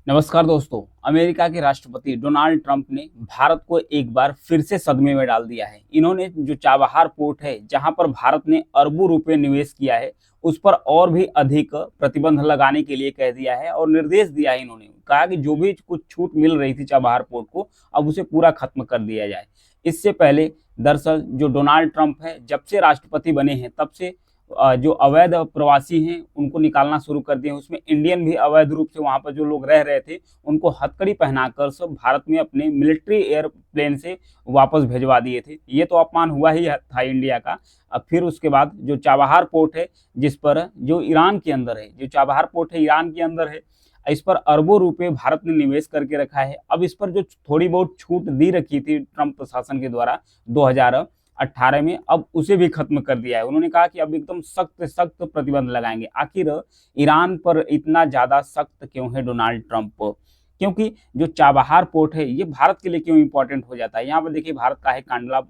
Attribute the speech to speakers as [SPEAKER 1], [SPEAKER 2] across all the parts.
[SPEAKER 1] नमस्कार दोस्तों। अमेरिका के राष्ट्रपति डोनाल्ड ट्रंप ने भारत को एक बार फिर से सदमे में डाल दिया है। इन्होंने जो चाबहार पोर्ट है, जहां पर भारत ने अरबों रुपए निवेश किया है, उस पर और भी अधिक प्रतिबंध लगाने के लिए कह दिया है और निर्देश दिया है। इन्होंने कहा कि जो भी कुछ छूट मिल रही थी चाबहार पोर्ट को, अब उसे पूरा खत्म कर दिया जाए। इससे पहले दरअसल जो डोनाल्ड ट्रंप है, जब से राष्ट्रपति बने हैं तब से जो अवैध प्रवासी हैं उनको निकालना शुरू कर दिए हैं। उसमें इंडियन भी अवैध रूप से वहां पर जो लोग रह रहे थे उनको हथकड़ी पहनाकर सब भारत में अपने मिलिट्री एयरप्लेन से वापस भेजवा दिए थे। ये तो अपमान हुआ ही था इंडिया का। अब फिर उसके बाद जो चाबहार पोर्ट है, जिस पर जो ईरान के अंदर है, जो चाबहार पोर्ट है ईरान के अंदर है, इस पर अरबों रुपए भारत ने निवेश करके रखा है। अब इस पर जो थोड़ी बहुत छूट दी रखी थी ट्रंप प्रशासन के द्वारा 2018 में, अब उसे भी खत्म कर दिया है। उन्होंने कहा कि अब एकदम सख्त सख्त प्रतिबंध लगाएंगे। आखिर ईरान पर इतना ज्यादा सख्त क्यों है डोनाल्ड ट्रंप? क्योंकि जो चाबहार पोर्ट है ये भारत के लिए क्यों इंपॉर्टेंट हो जाता है? यहाँ पर देखिए, भारत का है कांडला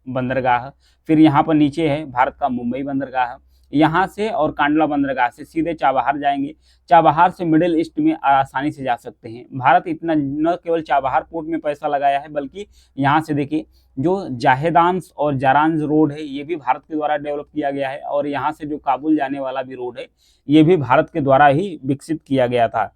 [SPEAKER 1] बंदरगाह, फिर यहाँ पर नीचे है भारत का मुंबई बंदरगाह। यहाँ से और कांडला बंदरगाह से सीधे चाबहार जाएंगे। चाबहार से मिडिल ईस्ट में आसानी से जा सकते हैं। भारत इतना न केवल चाबहार पोर्ट में पैसा लगाया है, बल्कि यहाँ से देखिए जो जाहेदांस और जारांज रोड है ये भी भारत के द्वारा डेवलप किया गया है, और यहाँ से जो काबुल जाने वाला भी रोड है ये भी भारत के द्वारा ही विकसित किया गया था।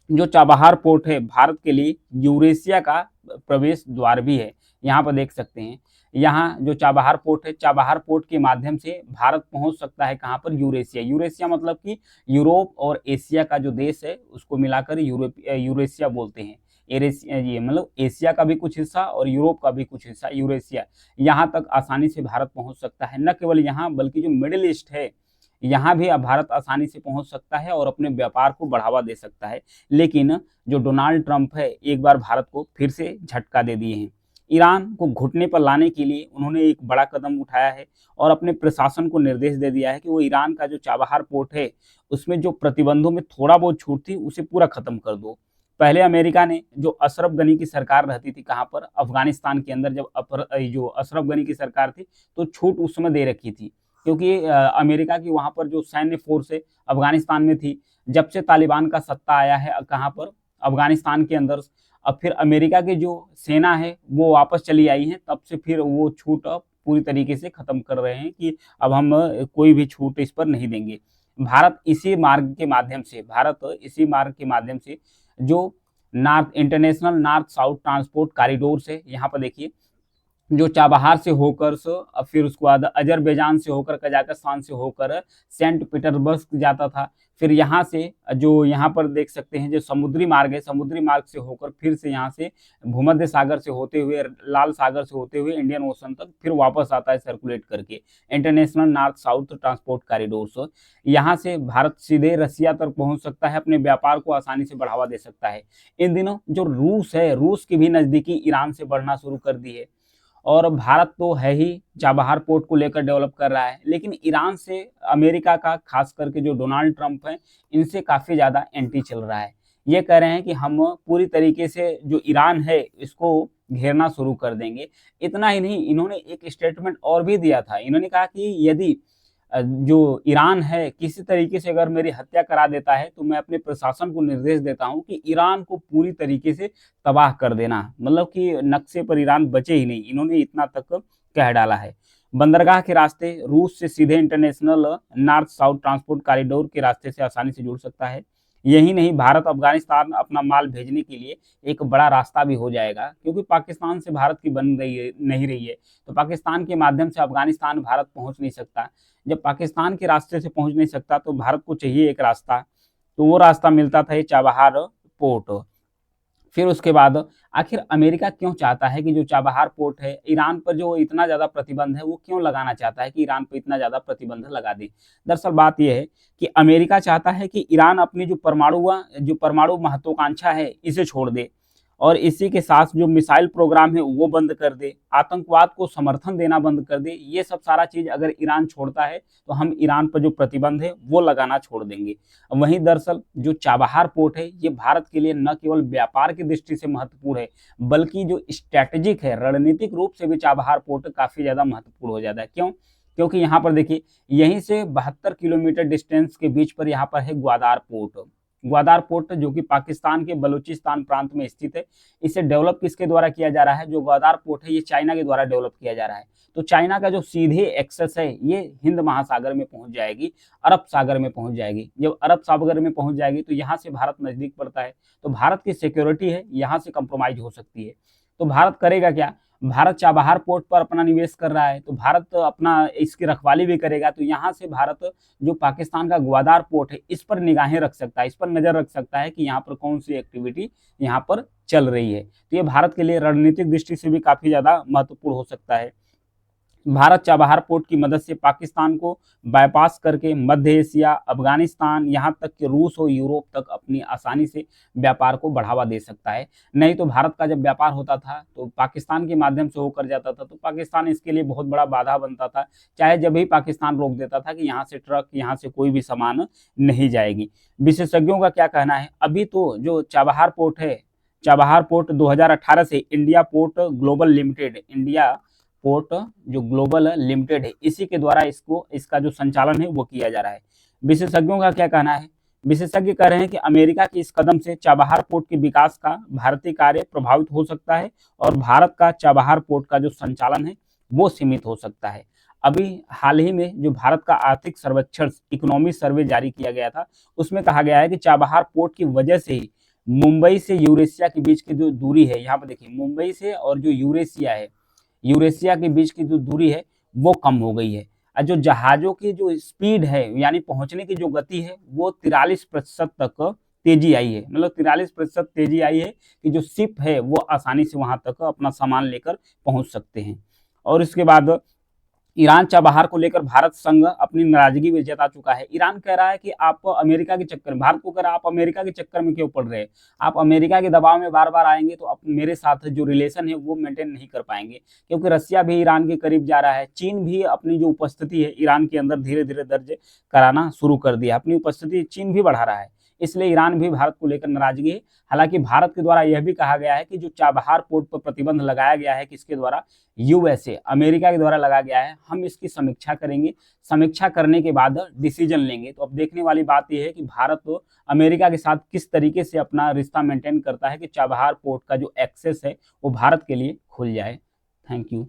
[SPEAKER 1] जो चाबहार पोर्ट है भारत के लिए यूरेशिया का प्रवेश द्वार भी है। यहाँ पर देख सकते हैं, यहाँ जो चाबहार पोर्ट है, चाबहार पोर्ट के माध्यम से भारत पहुंच सकता है कहाँ पर? यूरेशिया। यूरेशिया मतलब कि यूरोप और एशिया का जो देश है उसको मिलाकर यूरेशिया बोलते हैं। एरेशिया ये मतलब एशिया का भी कुछ हिस्सा और यूरोप का भी कुछ हिस्सा यूरेशिया। यहाँ तक आसानी से भारत पहुंच सकता है। न केवल यहाँ बल्कि जो मिडिल ईस्ट है यहाँ भी अब भारत आसानी से पहुंच सकता है और अपने व्यापार को बढ़ावा दे सकता है। लेकिन जो डोनाल्ड ट्रंप है एक बार भारत को फिर से झटका दे दिए हैं। ईरान को घुटने पर लाने के लिए उन्होंने एक बड़ा कदम उठाया है और अपने प्रशासन को निर्देश दे दिया है कि वो ईरान का जो चाबहार पोर्ट है उसमें जो प्रतिबंधों में थोड़ा बहुत छूट थी उसे पूरा खत्म कर दो। पहले अमेरिका ने जो अशरफ गनी की सरकार रहती थी कहाँ पर? अफगानिस्तान के अंदर। जब जो अशरफ गनी की सरकार थी तो छूट उस समय दे रखी थी, क्योंकि अमेरिका की वहां पर जो सैन्य फोर्स है अफगानिस्तान में थी। जब से तालिबान का सत्ता आया है कहाँ पर? अफगानिस्तान के अंदर। अब फिर अमेरिका की जो सेना है वो वापस चली आई है, तब से फिर वो छूट अब पूरी तरीके से खत्म कर रहे हैं कि अब हम कोई भी छूट इस पर नहीं देंगे। भारत इसी मार्ग के माध्यम से जो north international north south transport corridor से, यहाँ पर देखिए जो चाबहार से होकर फिर उसके बाद अजरबैजान से होकर कजाकिस्तान से होकर सेंट पीटर्सबर्ग जाता था। फिर यहाँ से जो यहाँ पर देख सकते हैं जो समुद्री मार्ग है, समुद्री मार्ग से होकर फिर से यहाँ से भूमध्य सागर से होते हुए, लाल सागर से होते हुए इंडियन ओशन तक फिर वापस आता है सर्कुलेट करके। International north south transport corridor यहाँ से भारत सीधे रसिया तक पहुंच सकता है, अपने व्यापार को आसानी से बढ़ावा दे सकता है। इन दिनों जो रूस है, रूस की भी नजदीकी ईरान से बढ़ना शुरू कर दी है, और भारत तो है ही चाबहार पोर्ट को लेकर डेवलप कर रहा है, लेकिन ईरान से अमेरिका का खास करके जो डोनाल्ड ट्रंप है इनसे काफी ज्यादा एंटी चल रहा है। ये कह रहे हैं कि हम पूरी तरीके से जो ईरान है इसको घेरना शुरू कर देंगे। इतना ही नहीं, इन्होंने एक स्टेटमेंट और भी दिया था। इन्होंने कहा कि यदि जो ईरान है किसी तरीके से अगर मेरी हत्या करा देता है तो मैं अपने प्रशासन को निर्देश देता हूं कि ईरान को पूरी तरीके से तबाह कर देना। मतलब कि नक्शे पर ईरान बचे ही नहीं, इन्होंने इतना तक कह डाला है। बंदरगाह के रास्ते रूस से सीधे international north south transport corridor के रास्ते से आसानी से जुड़ सकता है। यही नहीं, भारत अफगानिस्तान अपना माल भेजने के लिए एक बड़ा रास्ता भी हो जाएगा, क्योंकि पाकिस्तान से भारत की बन रही है नहीं रही है, तो पाकिस्तान के माध्यम से अफगानिस्तान भारत पहुंच नहीं सकता। जब पाकिस्तान के रास्ते से पहुंच नहीं सकता तो भारत को चाहिए एक रास्ता, तो वो रास्ता मिलता था ये चाबहार पोर्ट। फिर उसके बाद आखिर अमेरिका क्यों चाहता है कि जो चाबहार पोर्ट है, ईरान पर जो इतना ज्यादा प्रतिबंध है वो क्यों लगाना चाहता है कि ईरान पर इतना ज्यादा प्रतिबंध लगा दे? दरअसल बात यह है कि अमेरिका चाहता है कि ईरान अपनी जो परमाणु महत्वाकांक्षा है इसे छोड़ दे, और इसी के साथ जो मिसाइल प्रोग्राम है वो बंद कर दे, आतंकवाद को समर्थन देना बंद कर दे। ये सब सारा चीज अगर ईरान छोड़ता है तो हम ईरान पर जो प्रतिबंध है वो लगाना छोड़ देंगे। वहीं दरअसल जो चाबहार पोर्ट है ये भारत के लिए न केवल व्यापार की दृष्टि से महत्वपूर्ण है, बल्कि जो स्ट्रैटेजिक है, रणनीतिक रूप से भी चाबहार पोर्ट काफी ज्यादा महत्वपूर्ण हो जाता है। क्यों? क्योंकि यहाँ पर देखिए, यहीं से 72 किलोमीटर डिस्टेंस के बीच पर यहाँ पर है ग्वादार पोर्ट। ग्वादार पोर्ट जो कि पाकिस्तान के बलूचिस्तान प्रांत में स्थित है, इसे डेवलप किसके द्वारा किया जा रहा है? जो ग्वादार पोर्ट है ये चाइना के द्वारा डेवलप किया जा रहा है। तो चाइना का जो सीधे एक्सेस है ये हिंद महासागर में पहुंच जाएगी, अरब सागर में पहुंच जाएगी। जब अरब सागर में पहुंच जाएगी तो यहाँ से भारत नजदीक पड़ता है, तो भारत की सिक्योरिटी है यहाँ से कंप्रोमाइज हो सकती है। तो भारत करेगा क्या? भारत चाबहार पोर्ट पर अपना निवेश कर रहा है, तो भारत अपना इसकी रखवाली भी करेगा। तो यहाँ से भारत जो पाकिस्तान का ग्वादार पोर्ट है इस पर निगाहें रख सकता है, इस पर नजर रख सकता है कि यहाँ पर कौन सी एक्टिविटी यहाँ पर चल रही है। तो ये भारत के लिए रणनीतिक दृष्टि से भी काफी ज्यादा महत्वपूर्ण हो सकता है। भारत चाबहार पोर्ट की मदद से पाकिस्तान को बाईपास करके मध्य एशिया, अफगानिस्तान, यहाँ तक कि रूस और यूरोप तक अपनी आसानी से व्यापार को बढ़ावा दे सकता है। नहीं तो भारत का जब व्यापार होता था तो पाकिस्तान के माध्यम से होकर जाता था, तो पाकिस्तान इसके लिए बहुत बड़ा बाधा बनता था। चाहे जब भी पाकिस्तान रोक देता था कि यहाँ से ट्रक, यहाँ से कोई भी सामान नहीं जाएगी। विशेषज्ञों का क्या कहना है? अभी तो जो चाबहार पोर्ट है, चाबहार पोर्ट 2018 से India port global limited, India port जो ग्लोबल लिमिटेड है इसी के द्वारा इसका जो संचालन है वो किया जा रहा है। विशेषज्ञों का क्या कहना है? विशेषज्ञ कह रहे हैं कि अमेरिका के इस कदम से चाबहार पोर्ट के विकास का भारतीय कार्य प्रभावित हो सकता है और भारत का चाबहार पोर्ट का जो संचालन है वो सीमित हो सकता है। अभी हाल ही में जो भारत का आर्थिक सर्वेक्षण इकोनॉमिक सर्वे जारी किया गया था उसमें कहा गया है कि चाबहार पोर्ट की वजह से ही मुंबई से यूरेशिया के बीच की जो दूरी है, यहाँ पर देखिए मुंबई से और जो यूरेशिया है, यूरेशिया के बीच की जो दूरी है वो कम हो गई है। और जो जहाजों की जो स्पीड है यानी पहुंचने की जो गति है वो 43% तक तेजी आई है। मतलब 43% तेजी आई है कि जो शिप है वो आसानी से वहां तक अपना सामान लेकर पहुंच सकते हैं। और इसके बाद ईरान चाबहार को लेकर भारत संघ अपनी नाराजगी भी जता चुका है। ईरान कह रहा है कि आप अमेरिका के चक्कर में, भारत को कह रहा है आप अमेरिका के चक्कर में क्यों पड़ रहे हैं? आप अमेरिका के दबाव में बार बार आएंगे तो आप मेरे साथ जो रिलेशन है वो मेंटेन नहीं कर पाएंगे, क्योंकि रसिया भी ईरान के करीब जा रहा है। चीन भी अपनी जो उपस्थिति है ईरान के अंदर धीरे धीरे दर्ज कराना शुरू कर दिया, अपनी उपस्थिति चीन भी बढ़ा रहा है, इसलिए ईरान भी भारत को लेकर नाराजगी है। हालांकि भारत के द्वारा यह भी कहा गया है कि जो चाबहार पोर्ट पर प्रतिबंध लगाया गया है किसके द्वारा? यूएसए, अमेरिका के द्वारा लगाया गया है। हम इसकी समीक्षा करेंगे, समीक्षा करने के बाद डिसीजन लेंगे। तो अब देखने वाली बात यह है कि भारत तो अमेरिका के साथ किस तरीके से अपना रिश्ता मेंटेन करता है कि चाबहार पोर्ट का जो एक्सेस है वो भारत के लिए खुल जाए। Thank you.